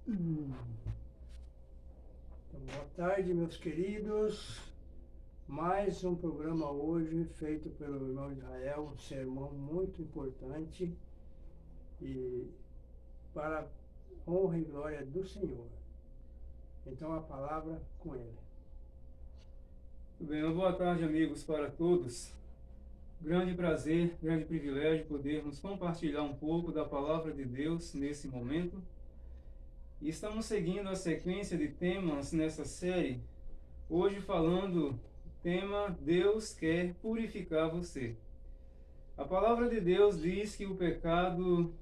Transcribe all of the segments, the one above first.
Então, boa tarde, meus queridos. Mais um programa hoje feito pelo irmão Israel, um sermão muito importante e para honra e glória do Senhor. Então, a palavra com ele. Tudo bem, uma boa tarde, amigos, para todos. Grande prazer, grande privilégio podermos compartilhar um pouco da palavra de Deus nesse momento. E estamos seguindo a sequência de temas nessa série, hoje falando o tema Deus quer purificar você. A palavra de Deus diz que o pecado,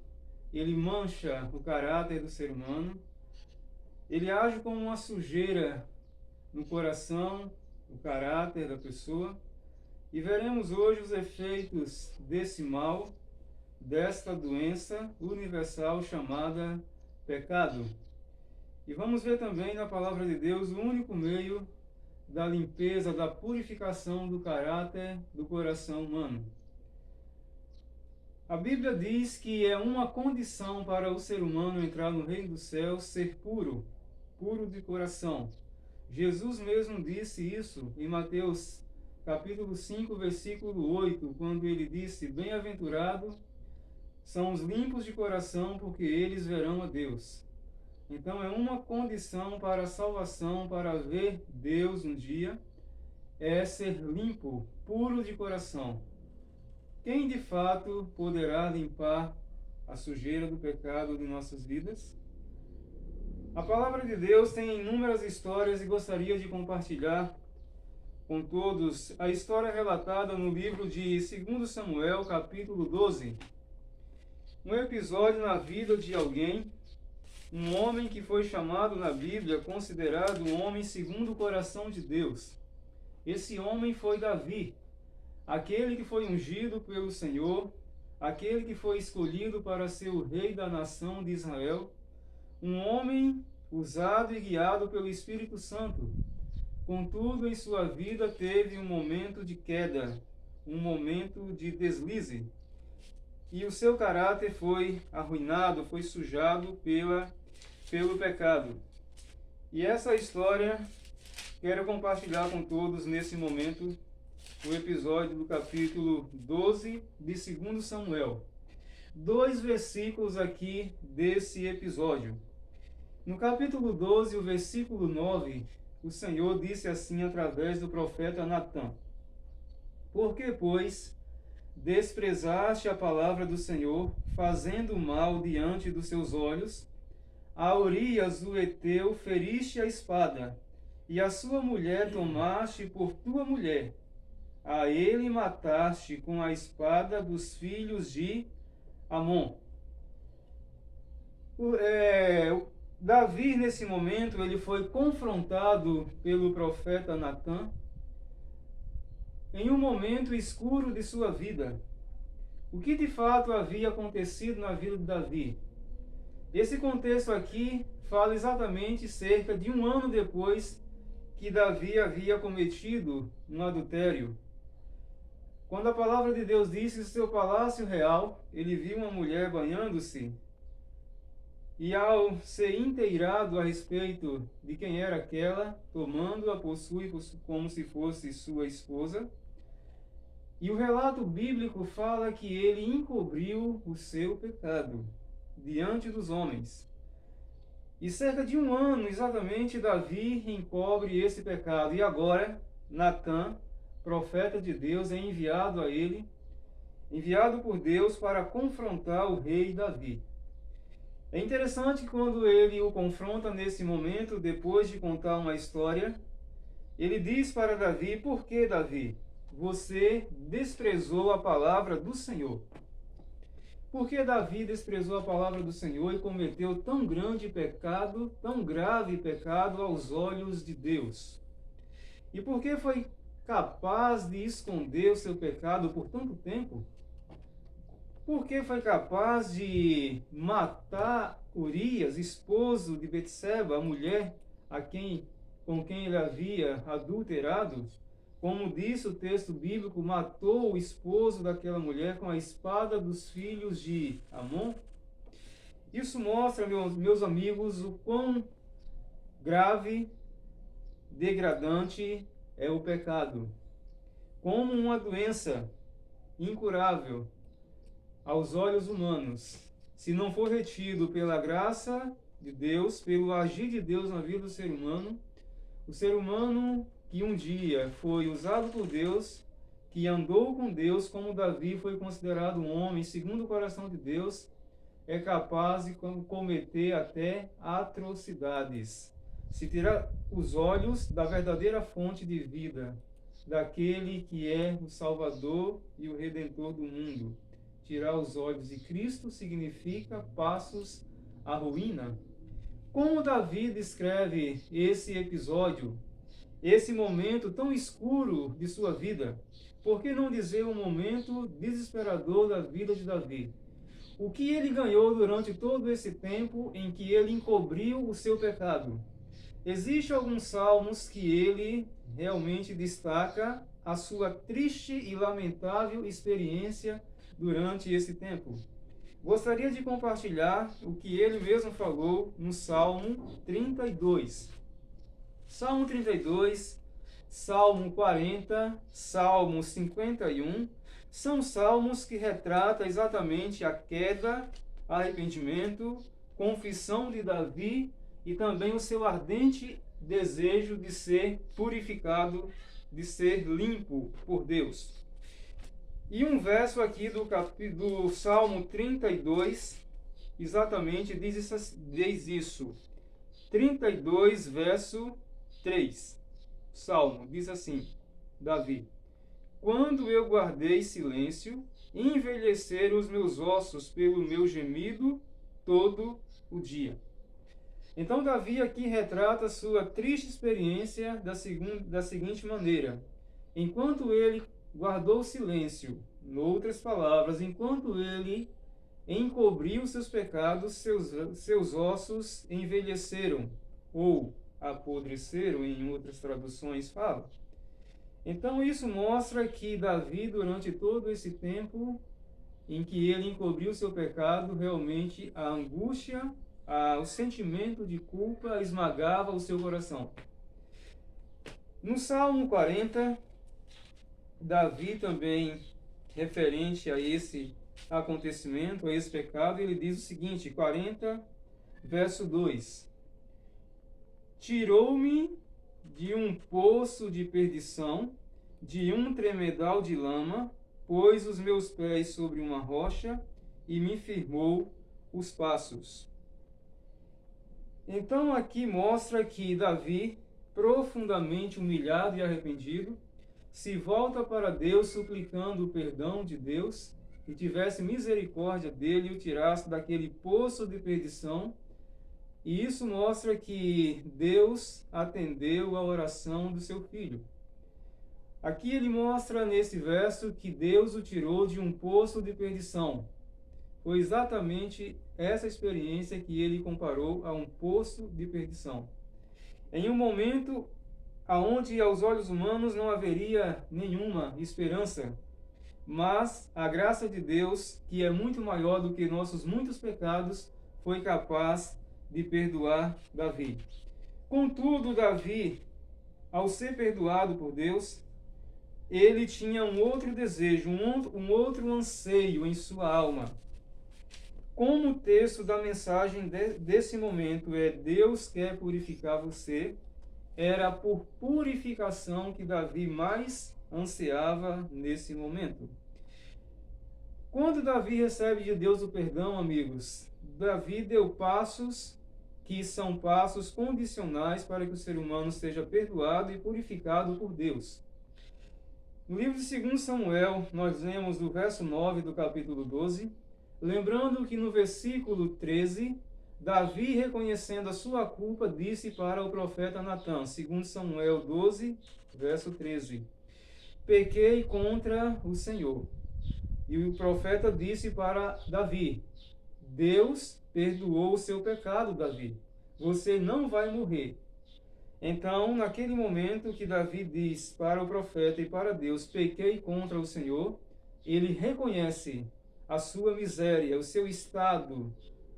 ele mancha o caráter do ser humano, ele age como uma sujeira no coração, o caráter da pessoa. E veremos hoje os efeitos desse mal, desta doença universal chamada pecado. E vamos ver também na palavra de Deus o único meio da limpeza, da purificação do caráter do coração humano. A Bíblia diz que é uma condição para o ser humano entrar no reino dos céus ser puro, puro de coração. Jesus mesmo disse isso em Mateus capítulo 5, versículo 8, quando ele disse: Bem-aventurados são os limpos de coração, porque eles verão a Deus. Então é uma condição para a salvação, para ver Deus um dia, é ser limpo, puro de coração. Quem de fato poderá limpar a sujeira do pecado de nossas vidas? A palavra de Deus tem inúmeras histórias e gostaria de compartilhar com todos a história relatada no livro de 2 Samuel, capítulo 12. Um episódio na vida de alguém, um homem que foi chamado na Bíblia, considerado um homem segundo o coração de Deus. Esse homem foi Davi, aquele que foi ungido pelo Senhor, aquele que foi escolhido para ser o rei da nação de Israel, um homem usado e guiado pelo Espírito Santo. Contudo, em sua vida teve um momento de queda, um momento de deslize. E o seu caráter foi arruinado, foi sujado pelo pecado. E essa história quero compartilhar com todos nesse momento, o episódio do capítulo 12 de 2 Samuel. 2 versículos aqui desse episódio. No capítulo 12, o versículo 9, o Senhor disse assim através do profeta Natã: Por que, pois, desprezaste a palavra do Senhor, fazendo mal diante dos seus olhos? A Urias o heteu feriste a espada, e a sua mulher tomaste por tua mulher. A ele mataste com a espada dos filhos de Amon. Davi, nesse momento, ele foi confrontado pelo profeta Natã em um momento escuro de sua vida. O que de fato havia acontecido na vida de Davi? Esse contexto aqui fala exatamente cerca de um ano depois que Davi havia cometido um adultério. Quando a palavra de Deus diz que no seu palácio real ele viu uma mulher banhando-se, e ao ser inteirado a respeito de quem era aquela, tomando-a possui como se fosse sua esposa. E o relato bíblico fala que ele encobriu o seu pecado diante dos homens. E cerca de um ano, exatamente, Davi encobre esse pecado. E agora, Natã, profeta de Deus, é enviado a ele, enviado por Deus para confrontar o rei Davi. É interessante que quando ele o confronta nesse momento, depois de contar uma história, ele diz para Davi: Por que, Davi, você desprezou a palavra do Senhor? Por que Davi desprezou a palavra do Senhor e cometeu tão grande pecado, tão grave pecado aos olhos de Deus? E por que foi capaz de esconder o seu pecado por tanto tempo? Porque foi capaz de matar Urias, esposo de Betseba, a mulher com quem ele havia adulterado? Como diz o texto bíblico, matou o esposo daquela mulher com a espada dos filhos de Amon? Isso mostra, meus amigos, o quão grave, degradante é o pecado. Como uma doença incurável aos olhos humanos, se não for retido pela graça de Deus, pelo agir de Deus na vida do ser humano, o ser humano que um dia foi usado por Deus, que andou com Deus, como Davi foi considerado um homem segundo o coração de Deus, é capaz de cometer até atrocidades. Se tirar os olhos da verdadeira fonte de vida, daquele que é o Salvador e o Redentor do mundo. Tirar os olhos de Cristo significa passos à ruína. Como Davi descreve esse episódio, esse momento tão escuro de sua vida? Por que não dizer um momento desesperador da vida de Davi? O que ele ganhou durante todo esse tempo em que ele encobriu o seu pecado? Existem alguns salmos que ele realmente destaca a sua triste e lamentável experiência durante esse tempo. Gostaria de compartilhar o que ele mesmo falou no Salmo 32. Salmo 32, Salmo 40, Salmo 51, são salmos que retratam exatamente a queda, arrependimento, confissão de Davi e também o seu ardente desejo de ser purificado, de ser limpo por Deus. E um verso aqui do Salmo 32, exatamente diz isso. 32, verso 3. Salmo, diz assim, Davi: quando eu guardei silêncio, envelheceram os meus ossos pelo meu gemido todo o dia. Então Davi aqui retrata sua triste experiência da seguinte maneira: enquanto ele guardou silêncio, em outras palavras, enquanto ele encobriu seus pecados, seus ossos envelheceram, ou apodreceram, em outras traduções fala. Então isso mostra que Davi, durante todo esse tempo em que ele encobriu seu pecado, realmente a angústia, o sentimento de culpa esmagava o seu coração. No Salmo 40, Davi também, referente a esse acontecimento, a esse pecado, ele diz o seguinte, 40, verso 2: tirou-me de um poço de perdição, de um tremedal de lama, pôs os meus pés sobre uma rocha e me firmou os passos. Então aqui mostra que Davi, profundamente humilhado e arrependido, se volta para Deus suplicando o perdão de Deus e tivesse misericórdia dele e o tirasse daquele poço de perdição. E isso mostra que Deus atendeu a oração do seu filho. Aqui ele mostra nesse verso que Deus o tirou de um poço de perdição. Foi exatamente essa experiência que ele comparou a um poço de perdição. Em um momento onde aos olhos humanos não haveria nenhuma esperança, mas a graça de Deus, que é muito maior do que nossos muitos pecados, foi capaz de perdoar Davi. Contudo, Davi, ao ser perdoado por Deus, ele tinha um outro desejo, um outro anseio em sua alma. Como o texto da mensagem desse momento é Deus quer purificar você, era por purificação que Davi mais ansiava nesse momento. Quando Davi recebe de Deus o perdão, amigos, Davi deu passos que são passos condicionais para que o ser humano seja perdoado e purificado por Deus. No livro de 2 Samuel, nós lemos do verso 9 do capítulo 12, lembrando que no versículo 13, Davi, reconhecendo a sua culpa, disse para o profeta Natã, 2 Samuel 12, verso 13, pequei contra o Senhor. E o profeta disse para Davi, Deus perdoou o seu pecado, Davi. Você não vai morrer. Então, naquele momento que Davi diz para o profeta e para Deus, pequei contra o Senhor, ele reconhece a sua miséria, o seu estado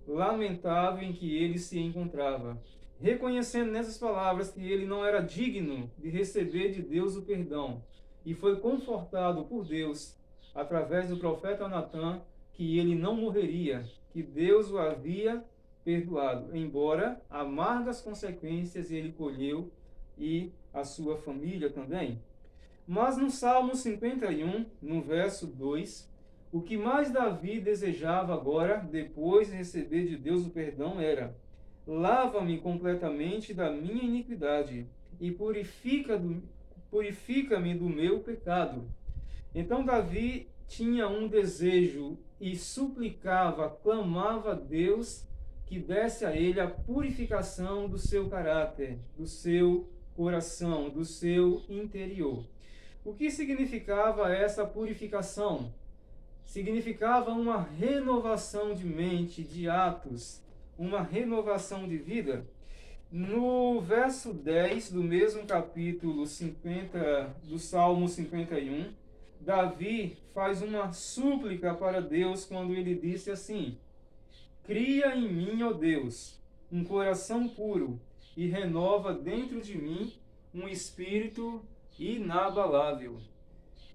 lamentável em que ele se encontrava, reconhecendo nessas palavras que ele não era digno de receber de Deus o perdão, e foi confortado por Deus, através do profeta Natã, que ele não morreria, que Deus o havia perdoado, embora amargas consequências ele colheu e a sua família também. Mas no Salmo 51, no verso 2, o que mais Davi desejava agora, depois de receber de Deus o perdão, era: lava-me completamente da minha iniquidade e purifica-me do meu pecado. Então Davi tinha um desejo e suplicava, clamava a Deus que desse a ele a purificação do seu caráter, do seu coração, do seu interior. O que significava essa purificação? Significava uma renovação de mente, de atos, uma renovação de vida. No verso 10 do mesmo capítulo 50 do Salmo 51, Davi faz uma súplica para Deus quando ele disse assim: cria em mim, ó Deus, um coração puro e renova dentro de mim um espírito inabalável.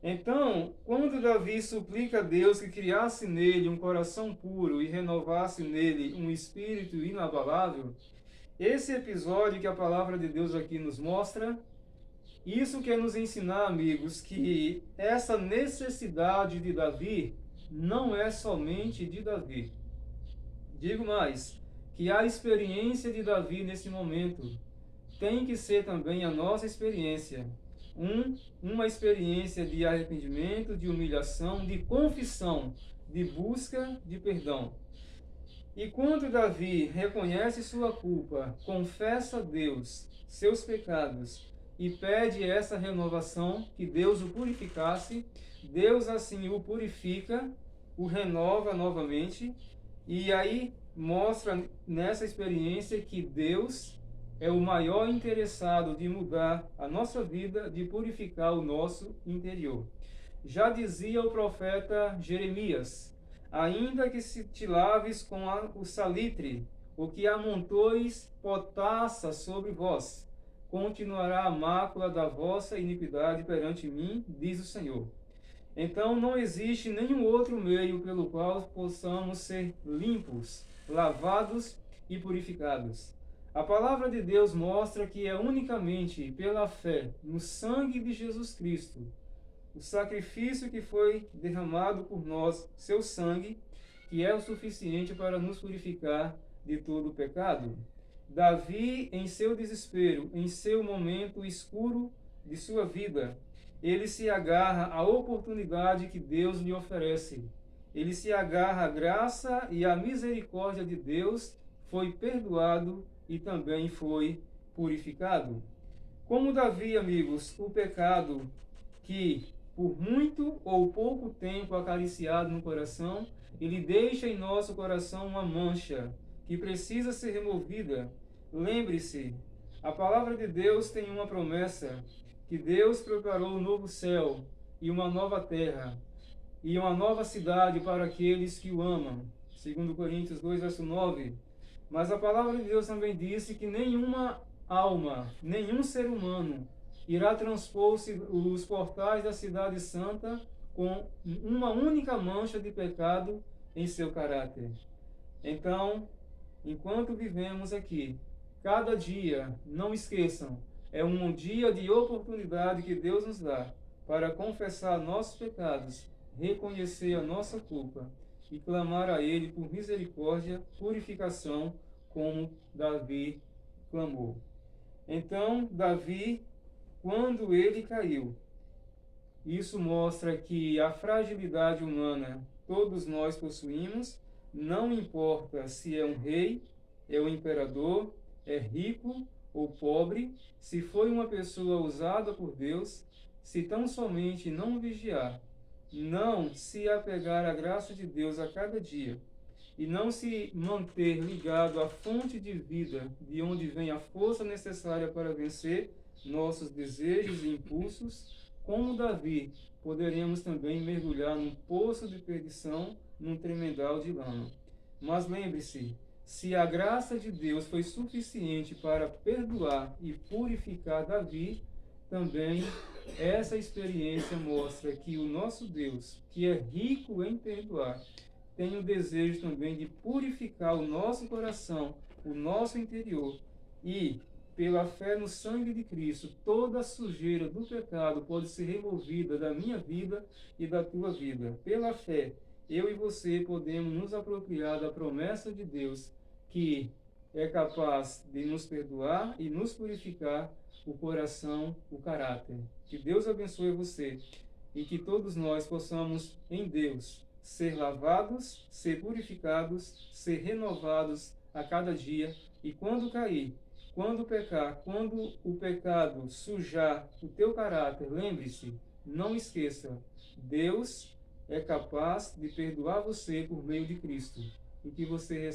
Então, quando Davi suplica a Deus que criasse nele um coração puro e renovasse nele um espírito inabalável, esse episódio que a palavra de Deus aqui nos mostra, isso quer nos ensinar, amigos, que essa necessidade de Davi não é somente de Davi. Digo mais, que a experiência de Davi nesse momento tem que ser também a nossa experiência. Uma experiência de arrependimento, de humilhação, de confissão, de busca de perdão. E quando Davi reconhece sua culpa, confessa a Deus seus pecados e pede essa renovação, que Deus o purificasse, Deus assim o purifica, o renova novamente, e aí mostra nessa experiência que Deus é o maior interessado de mudar a nossa vida, de purificar o nosso interior. Já dizia o profeta Jeremias: ainda que se te laves com o salitre, o que amontoes potassa sobre vós, continuará a mácula da vossa iniquidade perante mim, diz o Senhor. Então não existe nenhum outro meio pelo qual possamos ser limpos, lavados e purificados. A palavra de Deus mostra que é unicamente pela fé no sangue de Jesus Cristo, o sacrifício que foi derramado por nós, seu sangue, que é o suficiente para nos purificar de todo o pecado. Davi, em seu desespero, em seu momento escuro de sua vida, ele se agarra à oportunidade que Deus lhe oferece. Ele se agarra à graça e à misericórdia de Deus, foi perdoado e também foi purificado. Como Davi, amigos, o pecado que por muito ou pouco tempo acariciado no coração, ele deixa em nosso coração uma mancha que precisa ser removida. Lembre-se, a palavra de Deus tem uma promessa, que Deus preparou um novo céu e uma nova terra, e uma nova cidade para aqueles que o amam. 2 Coríntios 2, verso 9. Mas a palavra de Deus também disse que nenhuma alma, nenhum ser humano irá transpor os portais da cidade santa com uma única mancha de pecado em seu caráter. Então, enquanto vivemos aqui, cada dia, não esqueçam, é um dia de oportunidade que Deus nos dá para confessar nossos pecados, reconhecer a nossa culpa e clamar a Ele por misericórdia, purificação, como Davi clamou. Então, Davi, quando ele caiu, isso mostra que a fragilidade humana todos nós possuímos, não importa se é um rei, é um imperador, é rico ou pobre, se foi uma pessoa usada por Deus, se tão somente não vigiar, não se apegar à graça de Deus a cada dia, e não se manter ligado à fonte de vida, de onde vem a força necessária para vencer nossos desejos e impulsos, como Davi, poderemos também mergulhar num poço de perdição, num tremendal de lama. Mas lembre-se, se a graça de Deus foi suficiente para perdoar e purificar Davi, também essa experiência mostra que o nosso Deus, que é rico em perdoar, tem o desejo também de purificar o nosso coração, o nosso interior, e, pela fé no sangue de Cristo, toda a sujeira do pecado pode ser removida da minha vida e da tua vida. Pela fé, eu e você podemos nos apropriar da promessa de Deus, que é capaz de nos perdoar e nos purificar o coração, o caráter. Que Deus abençoe você e que todos nós possamos, em Deus, ser lavados, ser purificados, ser renovados a cada dia, e quando cair, quando pecar, quando o pecado sujar o teu caráter, lembre-se, não esqueça, Deus é capaz de perdoar você por meio de Cristo, e que você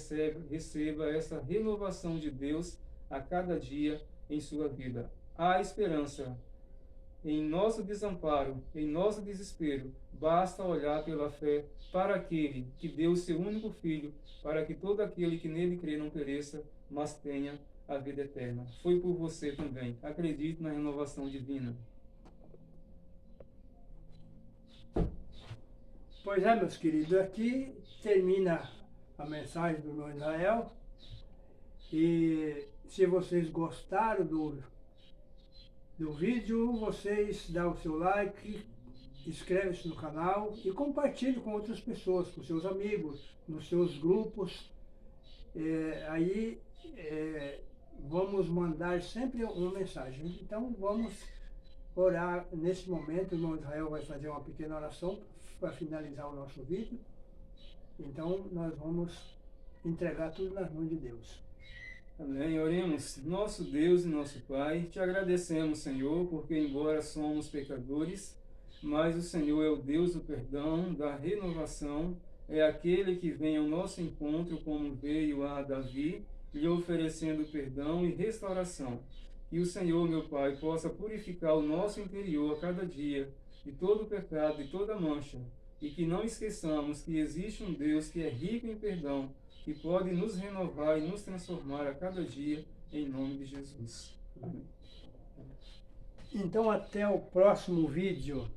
receba essa renovação de Deus a cada dia em sua vida. Há esperança. Em nosso desamparo, em nosso desespero, basta olhar pela fé para aquele que deu o seu único Filho, para que todo aquele que nele crê não pereça, mas tenha a vida eterna. Foi por você também. Acredite na renovação divina. Pois é, meus queridos, aqui termina a mensagem do irmão Israel. E se vocês gostaram do vídeo, vocês dão o seu like, inscreve-se no canal e compartilhe com outras pessoas, com seus amigos, nos seus grupos. Vamos mandar sempre uma mensagem. Então vamos orar nesse momento. O irmão Israel vai fazer uma pequena oração para finalizar o nosso vídeo. Então nós vamos entregar tudo nas mãos de Deus. Amém. Oremos. Nosso Deus e nosso Pai, te agradecemos, Senhor, porque embora somos pecadores, mas o Senhor é o Deus do perdão, da renovação, é aquele que vem ao nosso encontro como veio a Davi, lhe oferecendo perdão e restauração. Que o Senhor, meu Pai, possa purificar o nosso interior a cada dia, de todo pecado e toda mancha, e que não esqueçamos que existe um Deus que é rico em perdão, que pode nos renovar e nos transformar a cada dia, em nome de Jesus. Amém. Então até o próximo vídeo.